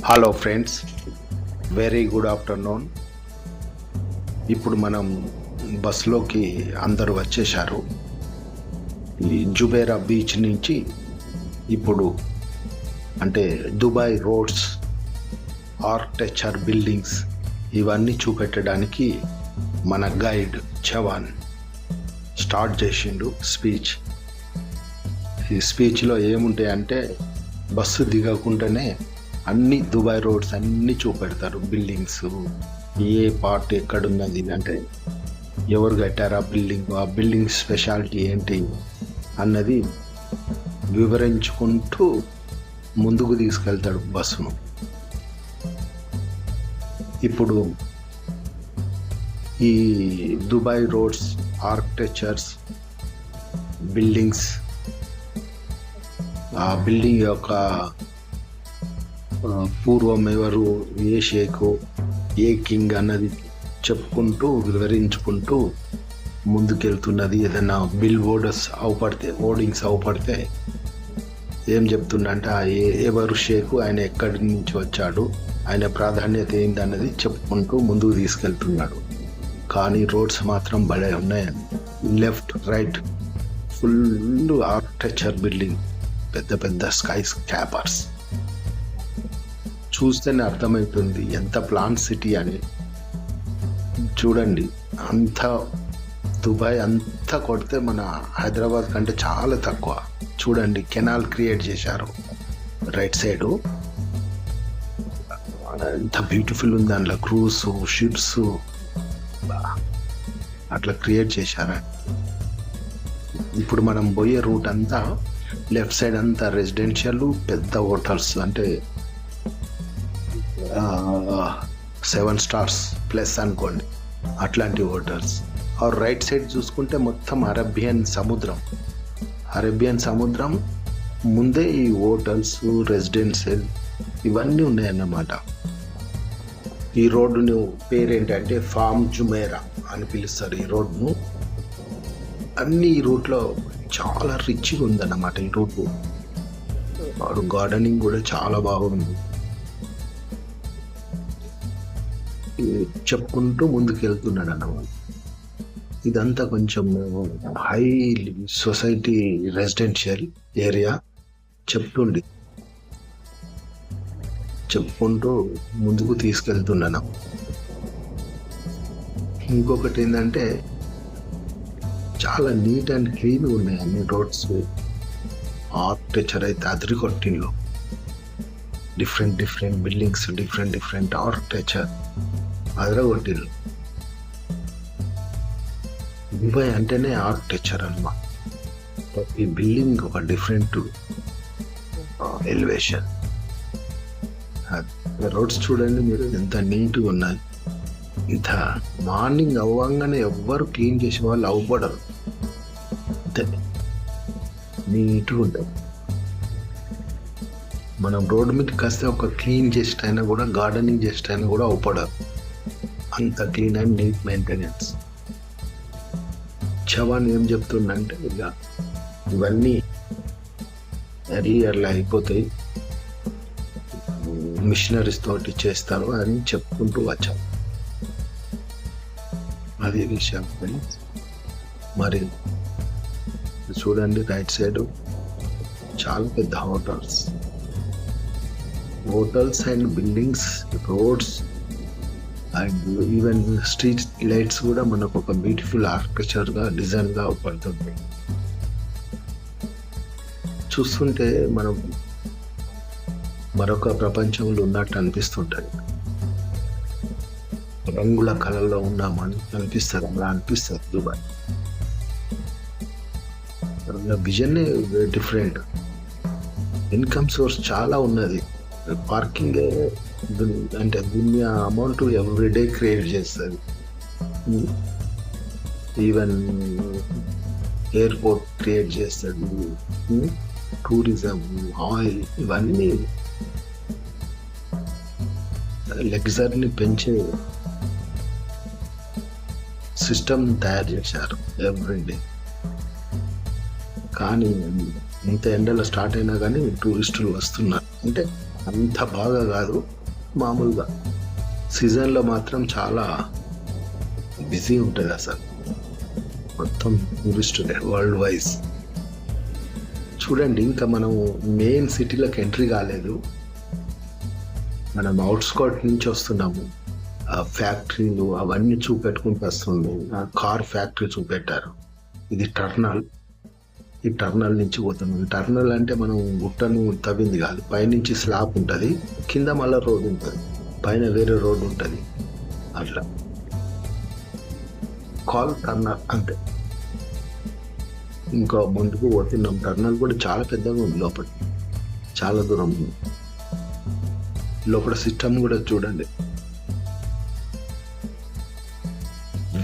Hello friends, very good afternoon. ఇప్పుడు మనం బస్లోకి అందరూ వచ్చేశారు. ఈ జుబేరా బీచ్ నుంచి ఇప్పుడు అంటే దుబాయ్ రోడ్స్, ఆర్కిటెక్చర్, బిల్డింగ్స్ ఇవన్నీ చూపెట్టడానికి మన గైడ్ చవాన్ స్టార్ట్ చేసిండు స్పీచ్. ఈ స్పీచ్లో ఏముంటాయంటే బస్సు దిగకుండానే అన్ని దుబాయ్ రోడ్స్ అన్నీ చూపెడతారు. బిల్డింగ్స్ ఏ పార్ట్ ఎక్కడున్నది, అంటే ఎవరు కట్టారు ఆ బిల్డింగ్ స్పెషాలిటీ ఏంటి అన్నది వివరించుకుంటూ ముందుకు తీసుకెళ్తాడు బస్సును. ఇప్పుడు ఈ దుబాయ్ రోడ్స్, ఆర్కిటెక్చర్స్, బిల్డింగ్స్, ఆ బిల్డింగ్ యొక్క పూర్వం ఎవరు, ఏ షేకు, ఏ కింగ్ అన్నది చెప్పుకుంటూ వివరించుకుంటూ ముందుకెళ్తున్నది. ఏదైనా బిల్ హోర్డింగ్స్ అవపడితే ఏం చెప్తుండంటే ఎవరు షేకు, ఆయన ఎక్కడి నుంచి వచ్చాడు, ఆయన ప్రాధాన్యత ఏంటన్నది చెప్పుకుంటూ ముందుకు తీసుకెళ్తున్నాడు. కానీ రోడ్స్ మాత్రం భలే ఉన్నాయండి. Left right full architecture building, పెద్ద పెద్ద స్కై స్కాపర్స్. చూస్తేనే అర్థమవుతుంది ఎంత ప్లాన్ సిటీ అని. చూడండి, అంత దుబాయ్ అంతా కొడితే మన హైదరాబాద్ కంటే చాలా తక్కువ. చూడండి, కెనాల్ క్రియేట్ చేశారు రైట్ సైడు, ఎంత బ్యూటిఫుల్ ఉంది. అందులో క్రూస్ షిప్స్ అట్లా క్రియేట్ చేశారు. ఇప్పుడు మనం పోయే రూట్ అంతా లెఫ్ట్ సైడ్ అంతా రెసిడెన్షియల్, పెద్ద హోటల్స్, అంటే 7 స్టార్స్ ప్లస్ అనుకోండి అట్లాంటి హోటల్స్. ఆ రైట్ సైడ్ చూసుకుంటే మొత్తం అరేబియన్ సముద్రం ముందే ఈ హోటల్స్, రెసిడెన్షియల్ ఇవన్నీ ఉన్నాయన్నమాట. ఈ రోడ్డును పేరేంటంటే ఫామ్ జుమేరా అని పిలుస్తారు ఈ రోడ్ను. అన్ని ఈ రూట్లో చాలా రిచ్గా ఉందన్నమాట. ఈ రూట్ గార్డెనింగ్ కూడా చాలా బాగుంది. చెప్పుకుంటూ ముందుకు వెళ్తున్నాడు అన్నమాట. ఇదంతా కొంచెం హై సొసైటీ రెసిడెన్షియల్ ఏరియా చెప్పుకుంటూ ముందుకు తీసుకెళ్తున్నాను. ఇంకొకటి ఏంటంటే చాలా నీట్ అండ్ క్లీన్ ఉన్నాయి అన్ని రోడ్స్. ఆర్కిటెక్చర్ అయితే అదిరికొట్టిండ్లో, డిఫరెంట్ బిల్డింగ్స్, డిఫరెంట్ ఆర్కిటెక్చర్ అదరగొట్టిండ్లు. దుబాయ్ అంటేనే ఆర్కిటెక్చర్ అన్నమాట. ఈ బిల్డింగ్ ఒక డిఫరెంట్ ఎలివేషన్. రోడ్స్ చూడండి మీరు, ఎంత నీట్గా ఉన్నాయి. ఇంత మార్నింగ్ అవ్వగానే ఎవ్వరు క్లీన్ చేసే వాళ్ళు అవ్వబడరు, అంతే నీట్గా ఉంటుంది. మనం రోడ్డు మీదకి వస్తే ఒక క్లీన్ చేస్ట్ అయినా కూడా, గార్డెనింగ్ చేస్ట్ అయినా కూడా అవ్వపడరు, అంత clean and neat maintenance. Chavan ఏం చెప్తుండంటే ఇక ఇవన్నీ ఎర్లీయర్లో అయిపోతాయి, మిషనరీస్ తోటి చేస్తారు అని చెప్పుకుంటూ వచ్చాం. అది విషయం. మరి చూడండి, రైట్ సైడ్ చాలా పెద్ద hotels and buildings, roads and even street lights కూడా మనకు ఒక బ్యూటిఫుల్ ఆర్కిటెక్చర్గా, డిజైన్గా పడుతుంది. చూస్తుంటే మనం మరొక ప్రపంచంలో ఉన్నట్టు అనిపిస్తుంటుంది. రంగుల కళల్లో ఉన్నామని అనిపిస్తుంది. అలా అనిపిస్తుంది Dubai. Vision different. Income source చాలా ఉన్నది. పార్కింగ్ అంటే దునియా అమౌంట్ ఎవ్రీడే క్రియేట్ చేస్తుంది. ఈవెన్ ఎయిర్పోర్ట్ క్రియేట్ చేస్తుంది, టూరిజం, ఆయిల్, ఇవన్నీ లగ్జరీని పెంచే సిస్టమ్ తయారు చేశారు ఎవ్రీడే. కానీ ఇంత ఎండలో స్టార్ట్ అయినా కానీ టూరిస్టులు వస్తున్నారు. అంటే అంత బాగా కాదు, మామూలుగా. సీజన్లో మాత్రం చాలా బిజీ ఉంటుంది అసలు, మొత్తం టూరిస్టులే వరల్డ్ వైజ్. చూడండి, ఇంకా మనం మెయిన్ సిటీలోకి ఎంట్రీ కాలేదు, మనం అవుట్స్కర్ట్ నుంచి వస్తున్నాము. ఆ ఫ్యాక్టరీలు అవన్నీ చూపెట్టుకుంటూ వస్తుంది. కార్ ఫ్యాక్టరీ చూపెట్టారు. ఇది టర్నల్. ఈ టర్నల్ నుంచి పోతున్నాం. టర్నల్ అంటే మనం గుట్టను తవ్వింది కాదు, పైనుంచి స్లాబ్ ఉంటుంది, కింద మళ్ళీ రోడ్ ఉంటుంది, పైన వేరే రోడ్ ఉంటుంది, అట్లా కాల్ టర్నల్ అంతే. ఇంకా ముందుకు పోతున్నాం. టర్నల్ కూడా చాలా పెద్దగా ఉంది, లోపల చాలా దూరం ఉంది. లోపల సిస్టమ్ కూడా చూడండి.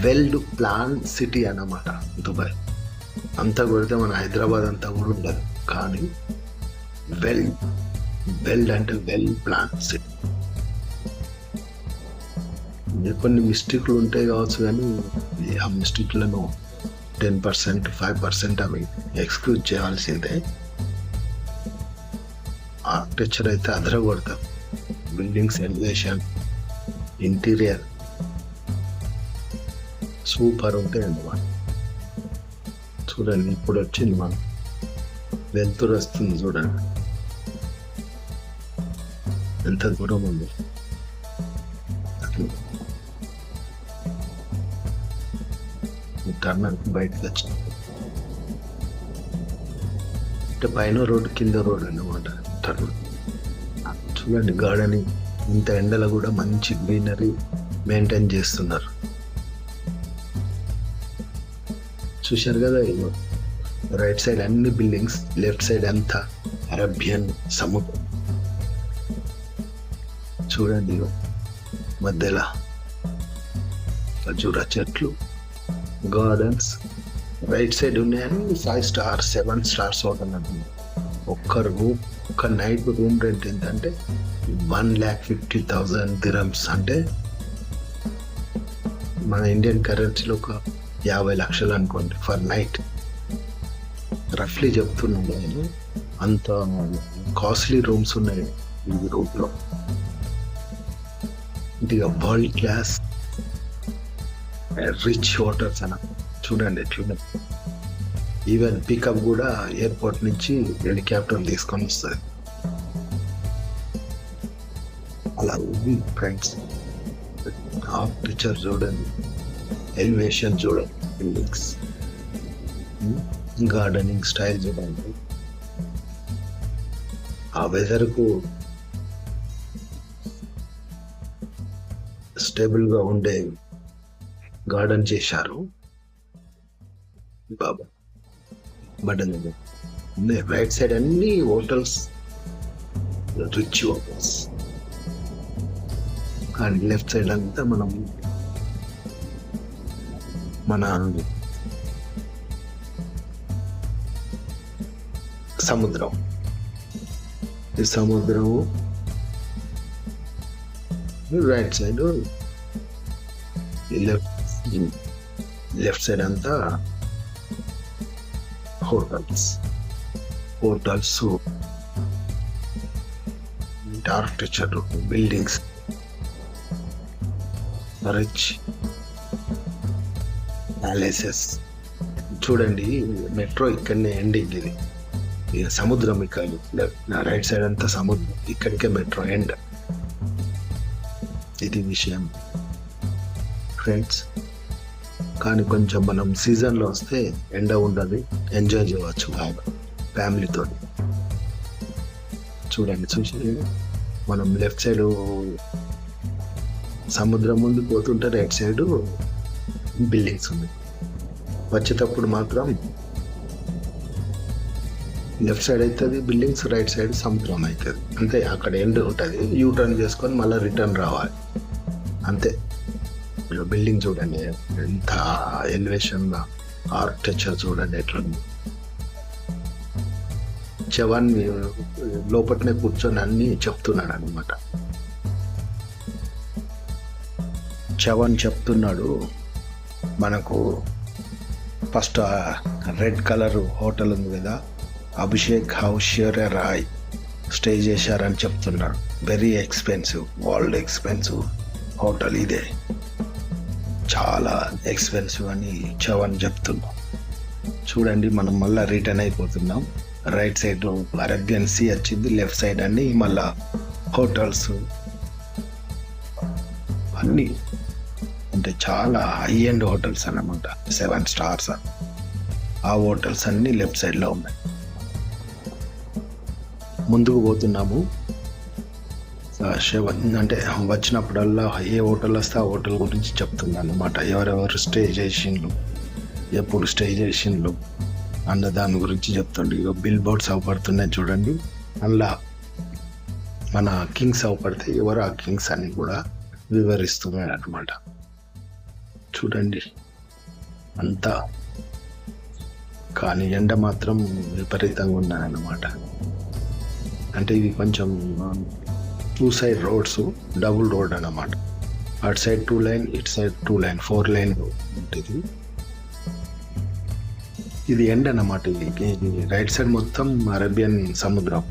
వెల్డ్ ప్లాన్ సిటీ అన్నమాట దుబాయ్. అంతా కొడితే మన హైదరాబాద్ అంతా కూడా ఉండదు, కానీ వెల్డ్ అంటే వెల్ ప్లాన్ సిటీ. కొన్ని మిస్టేక్లు ఉంటాయి కావచ్చు, కానీ ఆ మిస్టేక్లను 10%, 5% అవి ఎక్స్క్యూజ్ చేయాల్సిందే. ఆర్కిటెక్చర్ అయితే అదరగొడతాం. బిల్డింగ్స్ ఎలివేషన్, ఇంటీరియర్ సూపర్ ఉంటాయి అన్నమాట. చూడండి, ఇప్పుడు వచ్చింది మనం వెళ్తురు వస్తుంది, చూడండి ఎంత దూరం ఉంది. టర్నల్ బయటకు వచ్చింది అంటే పైన రోడ్డు, కింద రోడ్ అన్నమాట టర్నల్. చూడండి, గార్డెనింగ్, ఇంత ఎండలో కూడా మంచి గ్రీనరీ మెయింటైన్ చేస్తున్నారు. చూశారు కదా, రైట్ సైడ్ అన్ని బిల్డింగ్స్, లెఫ్ట్ సైడ్ అంతా అరేబియన్ సముద్రం. చూడండి, మధ్యలో ఖర్జూర చెట్లు, గార్డెన్స్. రైట్ సైడ్ ఉన్నాయని 5 స్టార్ 7 స్టార్స్ హోటల్ అంటున్నాను. ఒక్క నైట్ రూమ్ రెంట్ ఎంతంటే 1,50,000 dirhams, అంటే మన ఇండియన్ కరెన్సీలో ఒక 50 లక్షలు అనుకోండి ఫర్ నైట్. రఫ్లీ చెప్తున్నాను నేను, అంత కాస్ట్లీ రూమ్స్ ఉన్నాయి ఈ రూమ్లో. ఇది వరల్డ్ క్లాస్ రిచ్ హోటల్స్ అన్న. చూడండి ఎట్లున్నాయి. ఈవెన్ పికప్ కూడా ఎయిర్పోర్ట్ నుంచి హెలికాప్టర్ తీసుకొని వస్తుంది. అలా ఉంది ఫ్రెండ్స్. ఆర్కిటెక్చర్ చూడండి, ఎలివేషన్ చూడండి, బిల్డింగ్స్, గార్డెనింగ్ స్టైల్ చూడండి. ఆ వెదర్కు స్టేబుల్గా ఉండే గార్డెన్ చేశారు బాబా. బటన్ రైట్ సైడ్ అన్ని hotels, rich hotels, and left side అంతా మన సముద్రం. ఈ సముద్రం రైట్ సైడ్, లెఫ్ట్ సైడ్ అంతా hotels. Architecture, buildings, rich palaces. చూడండి, మెట్రో ఇక్కడనే ఎండింగ్. ఇది ఇక సముద్రం, ఇక్కడ రైట్ సైడ్ అంతా సముద్రం, ఇక్కడికే మెట్రో ఎండ్. ఇది విషయం ఫ్రెండ్స్. కానీ కొంచెం మనం సీజన్లో వస్తే ఎండ ఉండదు, ఎంజాయ్ చేయవచ్చు బాగా ఫ్యామిలీతో. చూసి మనం లెఫ్ట్ సైడ్ సముద్రం ముందు పోతుంటే రైట్ సైడ్ బిల్డింగ్స్ ఉన్నాయి. వచ్చేటప్పుడు మాత్రం లెఫ్ట్ సైడ్ అవుతుంది బిల్డింగ్స్, రైట్ సైడ్ సముద్రం అవుతుంది. అంతే, అక్కడ ఎండ్ ఉంటుంది. యూటర్న్ చేసుకొని మళ్ళీ రిటర్న్ రావాలి, అంతే. బిల్డింగ్ చూడండి ఎంత ఎలివేషన్, ఆర్కిటెక్చర్ చూడండి ఎట్లుంది. చవన్ లోపలనే కూర్చొని అన్ని చెప్తున్నాడు అనమాట. చవన్ చెప్తున్నాడు మనకు. ఫస్ట్ రెడ్ కలర్ హోటల్ ఉంది కదా, అభిషేక్ హౌస్ షేర్ రాయ్ స్టే చేశారని చెప్తున్నారు. Very expensive, world expensive hotel ఇదే, చాలా ఎక్స్పెన్సివ్ అని ఇచ్చావని చెప్తున్నాం. చూడండి, మనం మళ్ళీ రిటర్న్ అయిపోతున్నాం. రైట్ సైడ్ అరేబియన్ సీ వచ్చింది, లెఫ్ట్ సైడ్ అన్ని మళ్ళా హోటల్స్ అన్నీ అంటే చాలా హై ఎండ్ హోటల్స్ అన్నమాట, 7 స్టార్స్. ఆ హోటల్స్ అన్నీ లెఫ్ట్ సైడ్లో ఉన్నాయి. ముందుకు పోతున్నాము. అంటే వచ్చినప్పుడల్లా ఏ హోటల్ వస్తే ఆ హోటల్ గురించి చెప్తున్నాను అన్నమాట. ఎవరెవరు స్టే చేసిండ్రు, ఎప్పుడు స్టే చేసిండ్రు అన్న దాని గురించి చెప్తుండే. ఇక బిల్ బోర్డ్స్ అవపడుతున్నాయి చూడండి. అందులో మన కింగ్స్ అవపడితే ఎవరు ఆ కింగ్స్ అని కూడా వివరిస్తున్నాడు అనమాట. చూడండి అంతా, కానీ ఎండ మాత్రం విపరీతంగా ఉన్నాయన్నమాట. అంటే ఇవి కొంచెం 2 సైడ్ రోడ్స్, డబుల్ రోడ్ అన్నమాట. అటు సైడ్ 2 లైన్, ఇటు సైడ్ 2 లైన్, 4 లైన్ ఉంటుంది. ఇది ఎండ్ అన్నమాట. ఇది రైట్ సైడ్ మొత్తం అరేబియన్ సముద్రం.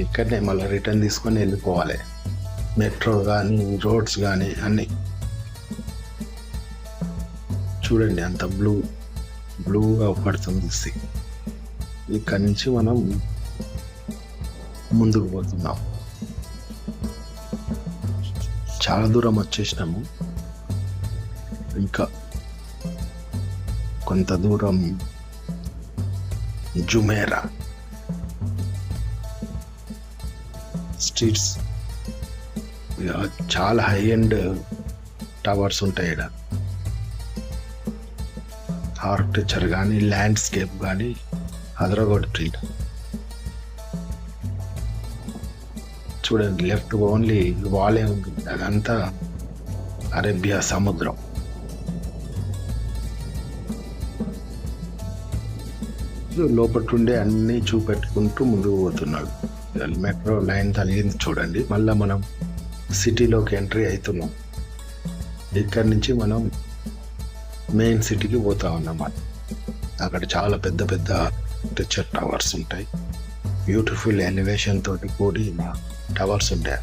ఇక్కడనే మళ్ళీ రిటర్న్ తీసుకొని వెళ్ళిపోవాలి. మెట్రో కానీ రోడ్స్ కానీ అన్నీ చూడండి, అంత బ్లూగా పడుతుంది. ఇక్కడి నుంచి మనం ముందుకు పోతున్నాం. చాలా దూరం వచ్చేసినాము. ఇంకా కొంత దూరం జుమేరా స్ట్రీట్స్, చాలా హై ఎండ్ టవర్స్ ఉంటాయి ఇక్కడ. ఆర్కిటెక్చర్ కానీ ల్యాండ్స్కేప్ కానీ అదరగొట్టింది. చూడండి, లెఫ్ట్ ఓన్లీ వాలే ఉంది, అదంతా అరేబియా సముద్రం. లోపటుండే అన్నీ చూపెట్టుకుంటూ ముందుకు పోతున్నాడు. మెట్రో లైన్ తగిలింది చూడండి. మళ్ళీ మనం సిటీలోకి ఎంట్రీ అవుతున్నాం. ఇక్కడి నుంచి మనం మెయిన్ సిటీకి పోతా ఉన్నామాట. అక్కడ చాలా పెద్ద పెద్ద ఆర్కిటెక్చర్ టవర్స్ ఉంటాయి. బ్యూటిఫుల్ ఎలివేషన్ తోటి కూడిన టవర్స్ ఉంటాయి.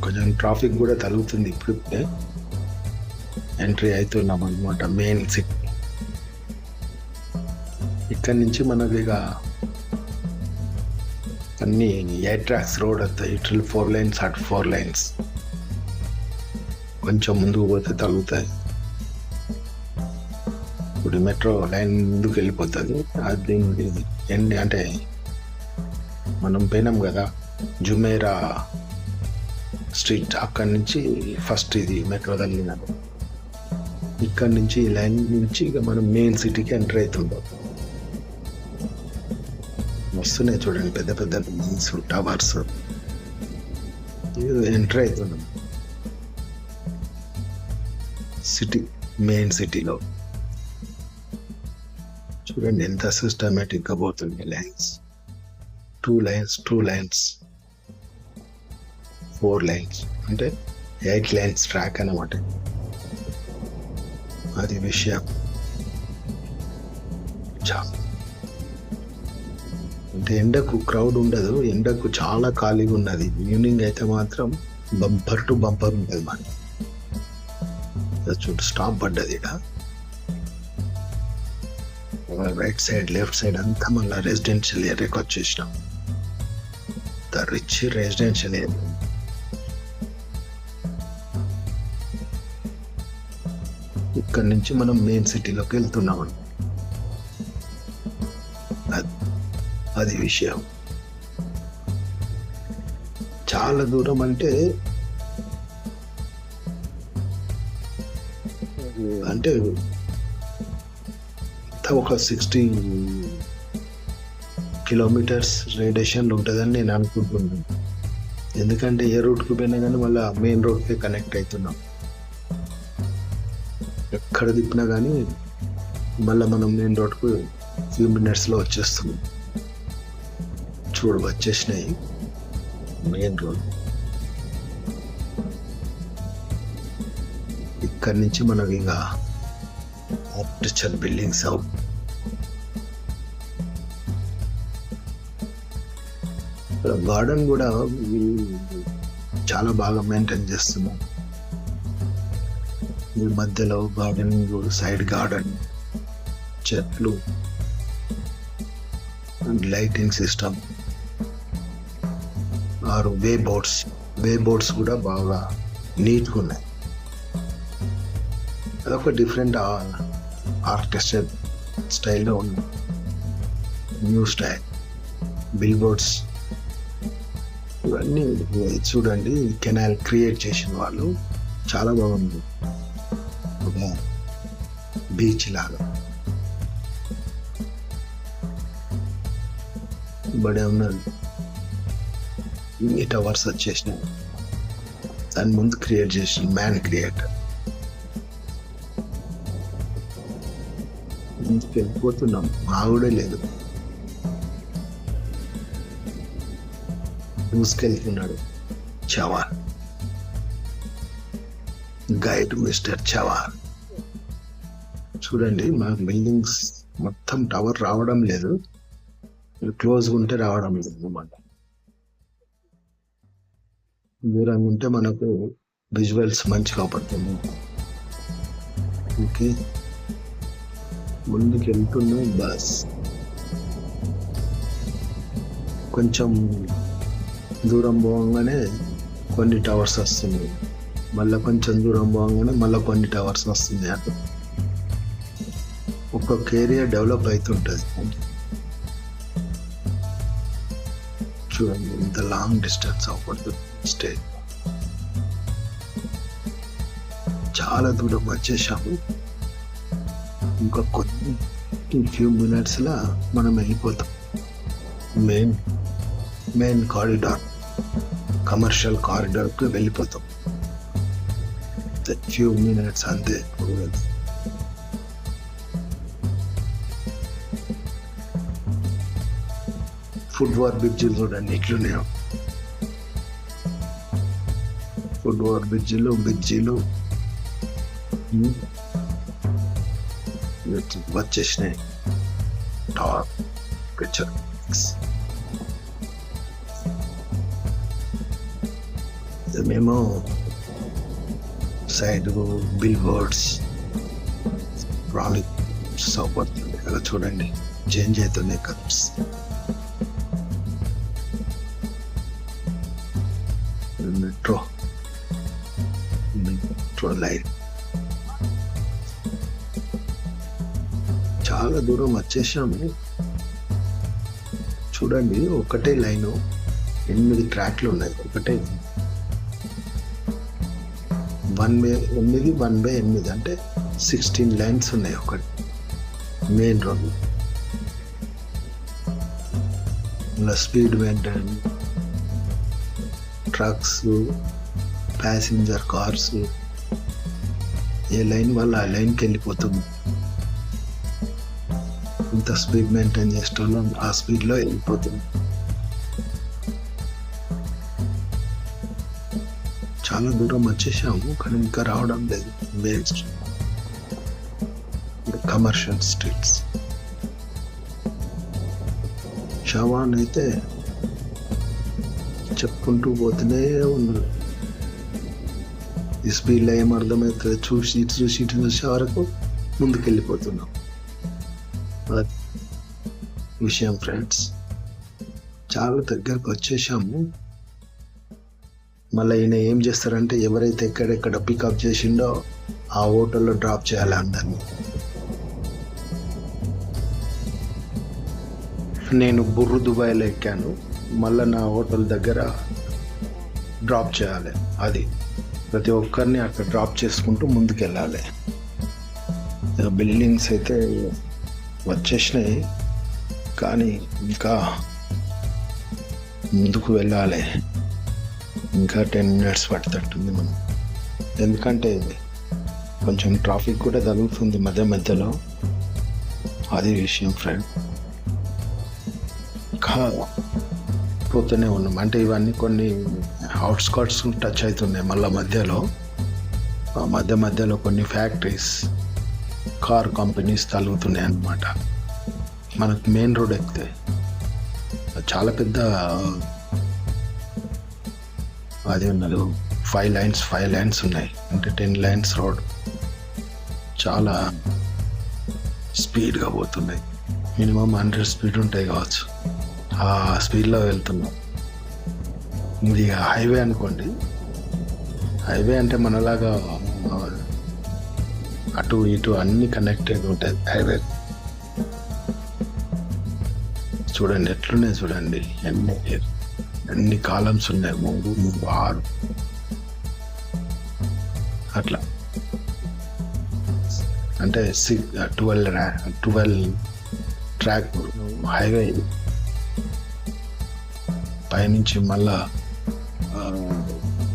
కొంచెం ట్రాఫిక్ కూడా తగ్గుతుంది. ఇప్పుడే ఎంట్రీ అవుతున్నాం అనమాట మెయిన్ సిటీ. ఇక్కడి నుంచి మనకి ఇక అన్ని 8 ట్రాక్స్ రోడ్ వస్తాయి. ఇటు 4 లైన్స్, అటు 4 లైన్స్. కొంచెం ముందుకు పోతే తగ్గుతాయి. ఇప్పుడు మెట్రో లైన్ ముందుకు వెళ్ళిపోతుంది. అది ఎండ్ అంటే మనం పోయినాం కదా జుమేరా స్ట్రీట్, అక్కడి నుంచి ఫస్ట్ ఇది మెట్రో తగిలినది. ఇక్కడి నుంచి లైన్ నుంచి ఇక మనం మెయిన్ సిటీకి ఎంటర్ అవుతుంటాం. వస్తున్నాయి చూడండి పెద్ద పెద్ద బిల్డింగ్స్, టవర్స్. ఎంటర్ అవుతున్నాం సిటీ, మెయిన్ సిటీలో. చూడండి ఎంత సిస్టమేటిక్గా పోతుంది. లైన్స్, 2 లైన్స్, 2 లైన్స్, 4 లైన్స్, అంటే 8 లైన్స్ ట్రాక్ అన్నమాట. అది విషయం. అంటే ఎండకు క్రౌడ్ ఉండదు, ఎండకు చాలా ఖాళీగా ఉన్నది. ఈవినింగ్ అయితే మాత్రం బంపర్ టు బంపర్ ఉంటుంది. మనకి చూడు స్టాప్ పడ్డది ఇక్కడ. రైట్ సైడ్, లెఫ్ట్ సైడ్ అంతా మళ్ళీ రెసిడెన్షియల్ ఏరియాకి వచ్చేసినాం. The rich residential area. ఇక్కడ నుంచి మనం మెయిన్ సిటీలోకి వెళ్తున్నాం. అది విషయం. చాలా దూరం, అంటే ఒక 60 కిలోమీటర్స్ రేడియేషన్ ఉంటుందని నేను అనుకుంటున్నాను. ఎందుకంటే ఏ రూట్కి పోయినా కానీ మళ్ళీ మెయిన్ రోడ్కి కనెక్ట్ అవుతున్నాం. ఎక్కడ తిప్పినా కానీ మళ్ళీ మనం మెయిన్ రోడ్కు ఫ్యూ మినిట్స్లో వచ్చేస్తున్నాం. చూడు వచ్చేసినాయి మెయిన్ రోడ్. ఇక్కడి నుంచి మనకి ఇంకా ఆర్కిటెక్చర్ బిల్డింగ్స్ గార్డెన్ కూడా చాలా బాగా మెయింటైన్ చేస్తున్నాం. ఈ మధ్యలో గార్డెనింగ్, సైడ్ గార్డెన్, చెట్లు, లైటింగ్ సిస్టమ్, ఆరు వే బోర్డ్స్ కూడా బాగా నీట్గా ఉన్నాయి. అదొక డిఫరెంట్ ఆర్కిటెక్చర్ స్టైల్లో ఉంది. న్యూ స్టైల్ బిల్ బోర్డ్స్ ఇవన్నీ చూడండి. కెనాల్ క్రియేట్ చేసిన వాళ్ళు చాలా బాగుంది. ఒక బీచ్ లాగా బడే ఉన్నది. ఈ టవర్స్ వచ్చేసినాయి. దాని ముందు క్రియేట్ చేసిన మ్యాన్ క్రియేటర్. వెళ్ళిపోతున్నాం, ఆవిడే లేదు, దూసుకెళ్తున్నాడు చవాన్, గైడ్ మిస్టర్ చవాన్. చూడండి, మాకు బిల్డింగ్స్ మొత్తం టవర్ రావడం లేదు, క్లోజ్గా ఉంటే రావడం లేదు అన్నమాట. దూరంగా ఉంటే మనకు విజువల్స్ మంచిగా పడుతుంది. ఓకే, ముందుకు వెళ్తున్నాం. బస్ కొంచెం దూరం పోగానే కొన్ని టవర్స్ వస్తున్నాయి, మళ్ళీ కొంచెం దూరం పోగానే మళ్ళీ కొన్ని టవర్స్ వస్తున్నాయి. అటు ఒక్కొక్క ఏరియా డెవలప్ అవుతుంటుంది. చూడండి ఇంత లాంగ్ డిస్టెన్స్ అవపడుతుంది. స్టే చాలా దూరం వచ్చేసాము. ఇంకా కొన్ని ఫ్యూ మినిట్స్లో మనం వెళ్ళిపోతాం. మెయిన్ కారిడార్, కమర్షియల్ కారిడార్కి వెళ్ళిపోతాం. ఫ్యూ మినిట్స్ అంతే. ఫుట్ఓవర్ బ్రిడ్జిలు చూడండి ఎట్లున్నాయో. ఫుట్ఓవర్ బ్రిడ్జిలు వచ్చేసినాయి. టాప్ పిక్చర్ మేము సైడ్ బిల్ బోర్డ్స్ ప్రాజెక్ట్స్ అవపడుతుంది కదా. చూడండి చేంజ్ అవుతున్నాయి కలర్స్. మెట్రో లైన్ చాలా దూరం వచ్చేసాము. చూడండి ఒకటే లైను 8 ట్రాక్లు ఉన్నాయి. ఒకటే 1/8 అంటే 16 లైన్స్ ఉన్నాయి. ఒకటి మెయిన్ రోడ్. ఇలా speed maintain, trucks, passenger cars, ఏ లైన్ వల్ల ఆ లైన్కి వెళ్ళిపోతుంది. ఇంత స్పీడ్ మెయింటైన్ చేస్తున్నాం, ఆ స్పీడ్లో వెళ్ళిపోతుంది. చాలా దూరం వచ్చేసాము, కానీ ఇంకా రావడం లేదు. Waste commercial streets. షవాన్ అయితే చెప్పుకుంటూ పోతూనే ఉన్నారు. ఈ స్పీడ్లో ఏం అర్థమవుతుంది, చూసి చూసే వరకు ముందుకెళ్ళిపోతున్నాం. విషయం ఫ్రెండ్స్, చాలా దగ్గరకు వచ్చేసాము. మళ్ళీ ఈయన ఏం చేస్తారంటే, ఎవరైతే ఎక్కడెక్కడ పికప్ చేసిండో ఆ హోటల్లో డ్రాప్ చేయాలి అందరినీ. నేను బుర్రు దుబాయ్లో ఎక్కాను, మళ్ళీ నా హోటల్ దగ్గర డ్రాప్ చేయాలి. అది ప్రతి ఒక్కరిని అక్కడ డ్రాప్ చేసుకుంటూ ముందుకెళ్ళాలి. బిల్డింగ్స్ అయితే వచ్చేసినాయి, కానీ ఇంకా ముందుకు వెళ్ళాలి. ఇంకా 10 మినిట్స్ పడుతుంటుంది మనం, ఎందుకంటే కొంచెం ట్రాఫిక్ కూడా తగులుతుంది మధ్యలో. అది విషయం ఫ్రెండ్. పోతూనే ఉన్నాం, అంటే ఇవన్నీ కొన్ని అవుట్స్కర్ట్స్ టచ్ అవుతున్నాయి. మళ్ళీ మధ్యలో కొన్ని ఫ్యాక్టరీస్, కార్ కంపెనీస్ తగులుతున్నాయి అన్నమాట. మనకు మెయిన్ రోడ్ ఎక్కితే చాలా పెద్ద అది ఉన్నది. 5 లైన్స్ ఉన్నాయి, అంటే 10 లైన్స్ రోడ్. చాలా స్పీడ్గా పోతున్నాయి, మినిమం 100 స్పీడ్ ఉంటాయి కావచ్చు. ఆ స్పీడ్లో వెళ్తున్నాం. ఇది హైవే అనుకోండి. హైవే అంటే మనలాగా అటు ఇటు అన్ని కనెక్టెడ్ ఉంటుంది హైవే. చూడండి ఎట్లున్నాయి, చూడండి ఎన్ని కాలమ్స్ ఉన్నాయి, 3, 6 అట్లా. అంటే 12 ట్రాక్ హైవే. పైనుంచి మళ్ళా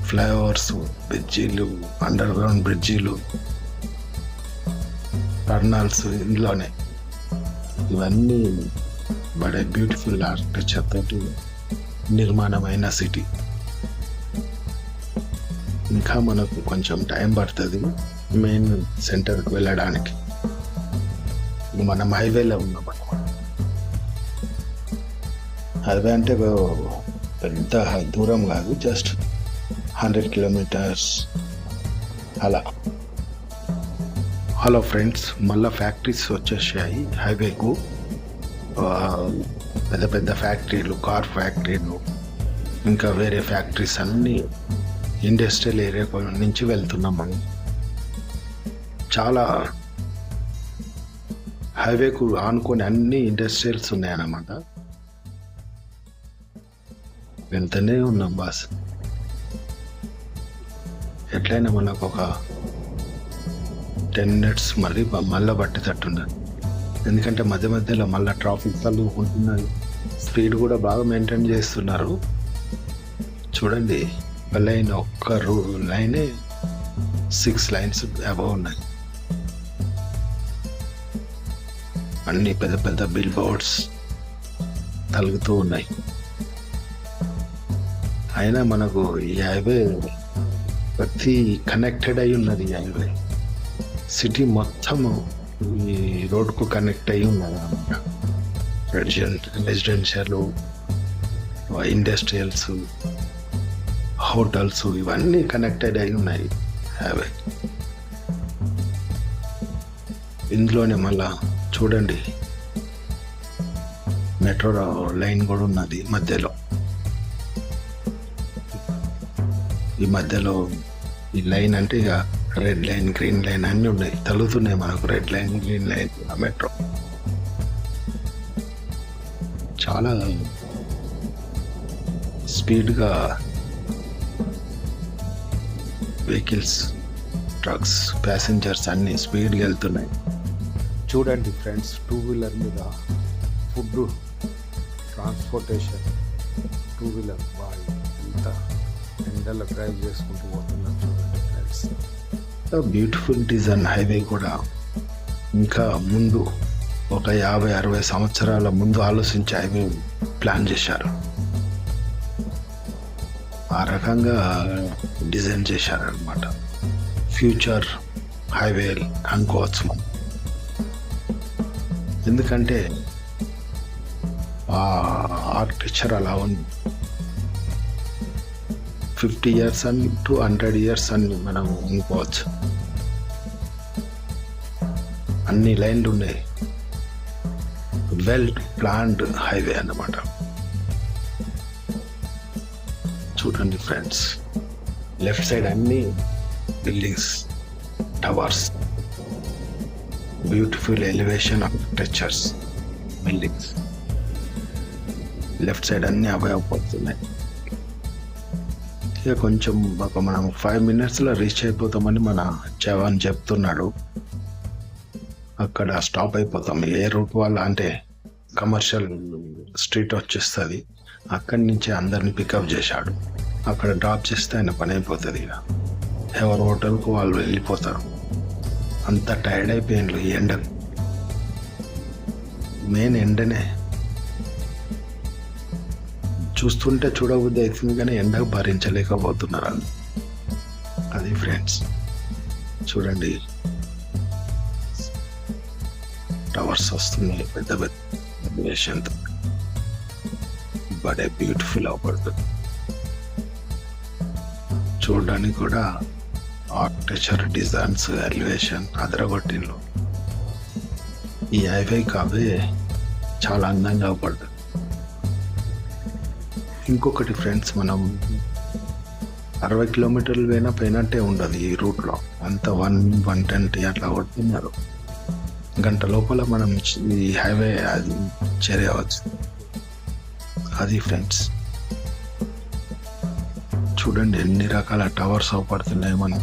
ఫ్లైఓవర్స్, బ్రిడ్జీలు, అండర్ గ్రౌండ్ బ్రిడ్జీలు, టర్నల్స్ ఇందులోనే. ఇవన్నీ బడే బ్యూటిఫుల్ ఆర్కిటెక్చర్ తోటి నిర్మాణమైన సిటీ. ఇంకా మనకు కొంచెం టైం పడుతుంది మెయిన్ సెంటర్కి వెళ్ళడానికి. మనం హైవేలో ఉన్నాం అన్నమాట. హైవే అంటే పెద్ద దూరం కాదు, జస్ట్ 100 కిలోమీటర్స్ అలా. హలో ఫ్రెండ్స్, మళ్ళీ ఫ్యాక్టరీస్ వచ్చేసాయి హైవేకు. పెద్ద పెద్ద ఫ్యాక్టరీలు, కార్ ఫ్యాక్టరీలు, ఇంకా వేరే ఫ్యాక్టరీస్ అన్నీ ఇండస్ట్రియల్ ఏరియా నుంచి వెళ్తున్నాం మనం. చాలా హైవేకు ఆనుకొని అన్ని ఇండస్ట్రియల్స్ ఉన్నాయన్నమాట. వెళ్తూనే ఉన్నాం బాస్. ఎట్లయినా మనకు ఒక 10 మినిట్స్ మళ్ళీ పట్టేటట్టున్నది. ఎందుకంటే మధ్య మధ్యలో మళ్ళీ ట్రాఫిక్ వాళ్ళు ఉంటున్నది. స్పీడ్ కూడా బాగా మెయింటైన్ చేస్తున్నారు. చూడండి, లైన్ ఒక్క లైనే 6 లైన్స్ అబవ్ ఉన్నాయి. అన్ని పెద్ద పెద్ద బిల్ బోర్డ్స్ తలుగుతూ ఉన్నాయి. అయినా మనకు ఈ హైవే ప్రతి కనెక్టెడ్ అయి ఉన్నది. ఈ హైవే సిటీ మొత్తము ఈ రోడ్కు కనెక్ట్ అయి ఉన్నది అన్నమాట. రెసిడెన్షియల్, ఇండస్ట్రియల్స్, హోటల్స్ ఇవన్నీ కనెక్టెడ్ అయి ఉన్నాయి హైవే. ఇందులోనే మళ్ళా చూడండి మెట్రో లైన్ కూడా ఉన్నది మధ్యలో. ఈ మధ్యలో ఈ లైన్ అంటే ఇక రెడ్ లైన్, గ్రీన్ లైన్ అన్నీ ఉన్నాయి, తగులుతున్నాయి మనకు. Red line, green line, metro. చాలా స్పీడ్గా వెహికల్స్, ట్రక్స్, ప్యాసింజర్స్ అన్నీ స్పీడ్గా వెళ్తున్నాయి. చూడండి ఫ్రెండ్స్, 2 వీలర్ మీద ఫుడ్ ట్రాన్స్పోర్టేషన్, 2 వీలర్ బాయ్ ఎంత ఎండలో డ్రైవ్ చేసుకుంటూ పోతున్నారు చూడండి ఫ్రెండ్స్. బ్యూటిఫుల్ డిజైన్ హైవే కూడా. ఇంకా ముందు ఒక 50-60 సంవత్సరాల ముందు ఆలోచించి హైవే ప్లాన్ చేశారు. ఆ రకంగా డిజైన్ చేశారనమాట. ఫ్యూచర్ హైవే అనుకోవచ్చు మనం. ఎందుకంటే ఆ ఆర్కిటెక్చర్ అలా ఉంది. 50 years అని to 100 years అని మనం అనుకోవచ్చు. అన్ని లైన్లు ఉన్నాయి. వెల్ ప్లాన్డ్ హైవే అన్నమాట. చూడండి ఫ్రెండ్స్, లెఫ్ట్ సైడ్ అన్ని buildings, towers, beautiful elevation architectures, buildings. Left side అన్ని అవయవపడుతున్నాయి. ఇక కొంచెం మనం 5 minutesలో రీచ్ అయిపోతామని మన జవాన్ చెప్తున్నాడు. అక్కడ స్టాప్ అయిపోతాం. ఏ రూట్ వల్ల అంటే కమర్షియల్ స్ట్రీట్ వచ్చేస్తుంది. అక్కడి నుంచి అందరిని పికప్ చేశాడు. అక్కడ డ్రాప్ చేస్తే ఆయన పని అయిపోతుంది. ఇక ఎవరి హోటల్కు వాళ్ళు వెళ్ళిపోతారు. అంత టైర్డ్ అయిపోయిండ్రు ఈ ఎండలు. మెయిన్ ఎండనే చూస్తుంటే చూడబుద్ధి అవుతుంది, కానీ ఎండకు భరించలేకపోతున్నారు. అది ఫ్రెండ్స్, చూడండి టవర్స్ వస్తున్నాయి పెద్ద పెద్ద ఎలివేషన్తో. But beautiful అవపడుతుంది. చూడడానికి కూడా ఆర్కిటెక్చర్ డిజైన్స్ ఎలివేషన్ అదరగొట్టిండ్రు. ఈ హైవే కావే చాలా అందంగా పడ్డది. ఇంకొకటి ఫ్రెండ్స్, మనం 60 కిలోమీటర్లు పోయినట్టే ఉండదు ఈ రూట్లో. అంత 110 అట్లా కొడుతున్నారు. గంట లోపల మనం ఈ హైవే అది చేరవచ్చు. అది ఫ్రెండ్స్, చూడండి ఎన్ని రకాల టవర్స్ అవపడుతున్నాయి. మనం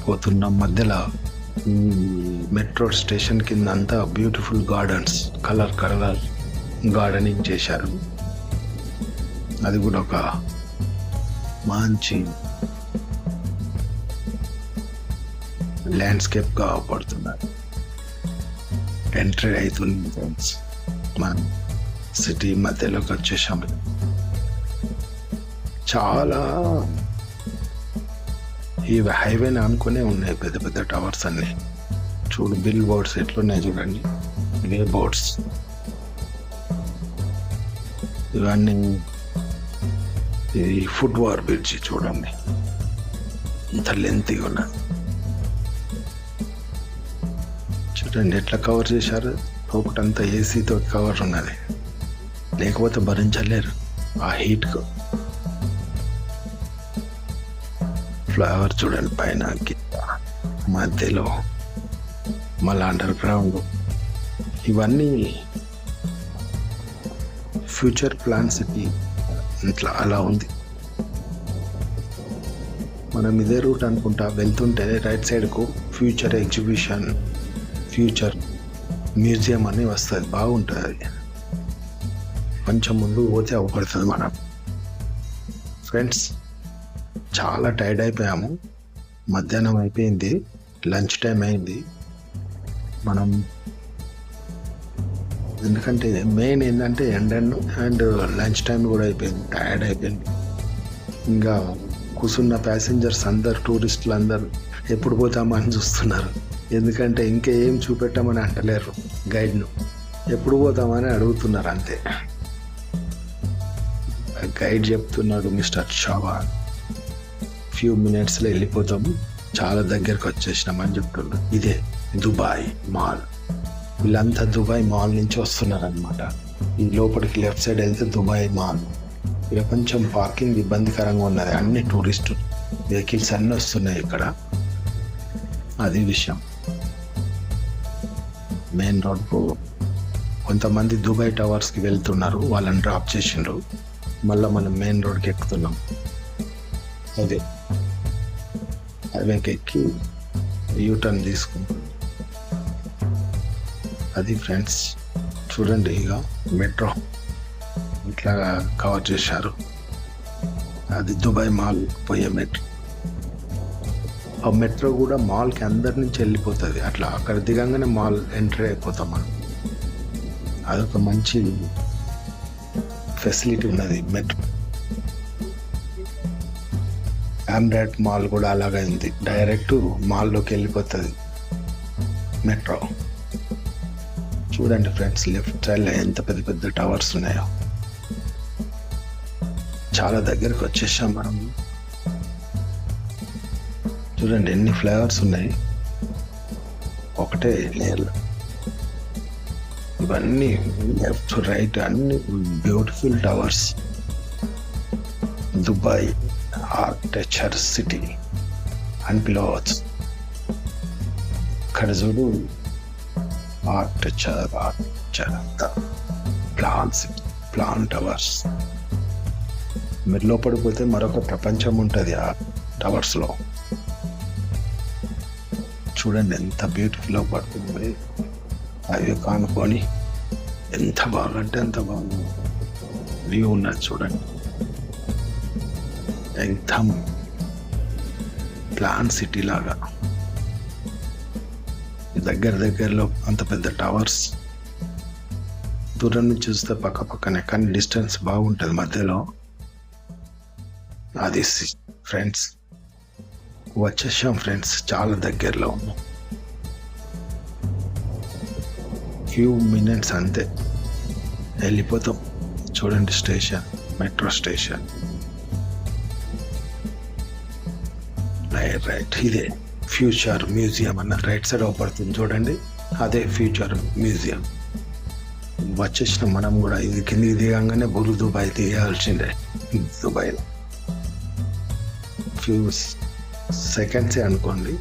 పోతున్న మధ్యలో మెట్రో స్టేషన్ కింద అంతా బ్యూటిఫుల్ గార్డెన్స్, కలర్ గార్డెనింగ్ చేశారు. అది కూడా ఒక మంచి ల్యాండ్స్కేప్గా పడుతున్నారు. ఎంట్రీ అవుతుంది ఫ్రెండ్స్, మనం సిటీ మధ్యలోకి వచ్చేసాము. చాలా ఈ హైవేని అనుకునే ఉన్నాయి పెద్ద పెద్ద టవర్స్ అన్నీ. చూడు బిల్ బోర్డ్స్ ఎట్లున్నాయి చూడండి, వే బోర్డ్స్ ఇవన్నీ. ఇది ఫుట్ ఓవర్ బ్రిడ్జి చూడండి ఇంత లెంతీగా ఉన్నది. చూడండి ఎట్లా కవర్ చేశారు. ఒకటంతా ఏసీతో కవర్ ఉన్నది, లేకపోతే భరించలేరు ఆ హీట్కు. ఫ్లవర్ చూడండి పైన కింద మధ్యలో, మళ్ళీ అండర్ గ్రౌండ్. ఇవన్నీ ఫ్యూచర్ ప్లాన్ సిటీ ఇట్లా అలా ఉంది. మనం ఇదే రూట్ అనుకుంటా వెళ్తుంటే రైట్ సైడ్కు ఫ్యూచర్ ఎగ్జిబిషన్, ఫ్యూచర్ మ్యూజియం అని వస్తుంది, బాగుంటుంది. అది కొంచెం ముందు పోతే అవపడుతుంది మనం. ఫ్రెండ్స్ చాలా టైర్డ్ అయిపోయాము, మధ్యాహ్నం అయిపోయింది, లంచ్ టైం అయింది. మనం ఎందుకంటే మెయిన్ ఏంటంటే ఎండను అండ్ లంచ్ టైం కూడా అయిపోయింది, టైర్డ్ అయిపోయింది. ఇంకా కూర్చున్న ప్యాసింజర్స్ అందరు, టూరిస్టులు అందరు ఎప్పుడు పోతామని చూస్తున్నారు. ఎందుకంటే ఇంకా ఏం చూపెట్టామని అంటలేరు గైడ్ను, ఎప్పుడు పోతామని అడుగుతున్నారు అంతే. గైడ్ చెప్తున్నాడు, మిస్టర్ చవాన్ ఫ్యూ మినిట్స్లో వెళ్ళిపోతాము, చాలా దగ్గరకు వచ్చేసినామని చెప్తున్నాడు. ఇదే దుబాయ్ మాల్. వీళ్ళంతా దుబాయ్ మాల్ నుంచి వస్తున్నారు అనమాట. ఈ లోపలికి లెఫ్ట్ సైడ్ వెళ్తే దుబాయ్ మాల్. ఇక కొంచెం పార్కింగ్ ఇబ్బందికరంగా ఉన్నది, అన్ని టూరిస్ట్ వెహికల్స్ అన్నీ వస్తున్నాయి ఇక్కడ. అది విషయం. మెయిన్ రోడ్కు కొంతమంది దుబాయ్ టవర్స్కి వెళ్తున్నారు, వాళ్ళని డ్రాప్ చేసిండ్రు. మళ్ళీ మనం మెయిన్ రోడ్కి ఎక్కుతున్నాం. అదే హైవేకి ఎక్కి యూటర్న్ తీసుకుంటాం. అది ఫ్రెండ్స్ చూడండి, ఇక మెట్రో ఇట్లా కవర్ చేశారు. అది దుబాయ్ మాల్ పోయే మెట్రో. ఆ మెట్రో కూడా మాల్కి అందరి నుంచి వెళ్ళిపోతుంది, అట్లా అక్కడ దిగంగానే మాల్ ఎంట్రీ అయిపోతాం మనం. అదొక మంచి ఫెసిలిటీ ఉన్నది మెట్రో. ఆమ్రాట్ మాల్ కూడా అలాగే ఉంది, డైరెక్ట్ మాల్లోకి వెళ్ళిపోతుంది మెట్రో. చూడండి ఫ్రెండ్స్, లెఫ్ట్ సైడ్లో ఎంత పెద్ద పెద్ద టవర్స్ ఉన్నాయో. చాలా దగ్గరకు వచ్చేసాం మనం. చూడండి ఎన్ని ఫ్లేవర్స్ ఉన్నాయి, ఒకటే లేయర్లు. ఇవన్నీ లెఫ్ట్ రైట్ అన్ని beautiful towers. Dubai architecture city అని పిలవచ్చు. ఇక్కడ చూడు ఆర్కిటెక్చర్ అంతా ప్లాన్ టవర్స్. మీరు లోపడిపోతే మరొక ప్రపంచం ఉంటుంది ఆ టవర్స్లో. చూడండి ఎంత బ్యూటిఫుల్గా పడుతుంది. అవి కానుకొని ఎంత బాగంటే అంత బాగా వ్యూ ఉన్నది చూడండి. ఎగ్దమ్ ప్లాన్ సిటీ లాగా. దగ్గరలో అంత పెద్ద టవర్స్, దూరం నుంచి చూస్తే పక్క పక్కనే, కానీ డిస్టెన్స్ బాగుంటుంది మధ్యలో. అది ఫ్రెండ్స్ వచ్చేసాం ఫ్రెండ్స్, చాలా దగ్గరలో ఉన్నాం. ఫ్యూ మినిట్స్ అంతే వెళ్ళిపోతాం. చూడండి స్టేషన్, మెట్రో స్టేషన్. రైట్ ఇదే ఫ్యూచర్ మ్యూజియం అన్న రైట్ సైడ్ అవుపడుతుంది చూడండి, అదే ఫ్యూచర్ మ్యూజియం. వచ్చేసిన మనం కూడా ఇది కిందికి దిగంగానే బుర్రు దుబాయ్ దిగాల్సిందే. దుబాయ్లో ఫ్యూ సెకండ్సే అనుకోండి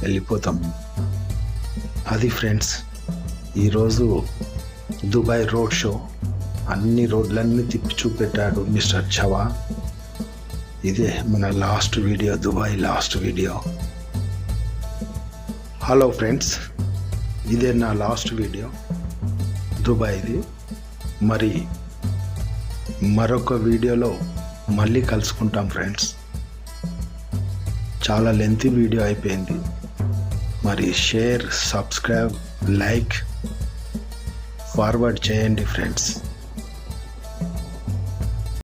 వెళ్ళిపోతాం. అది ఫ్రెండ్స్ ఈరోజు దుబాయ్ రోడ్ షో. అన్ని రోడ్లన్నీ తిప్పి చూపెట్టాడు మిస్టర్ చవా. ఇదే మన last video, Dubai last video. Hello friends, ఇదే నా లాస్ట్ వీడియో దుబాయ్ది. మరి మరొక వీడియోలో మళ్ళీ కలుసుకుంటాం ఫ్రెండ్స్. చాలా లెంతీ వీడియో అయిపోయింది. మరి షేర్, సబ్స్క్రైబ్, లైక్, ఫార్వర్డ్ చేయండి ఫ్రెండ్స్.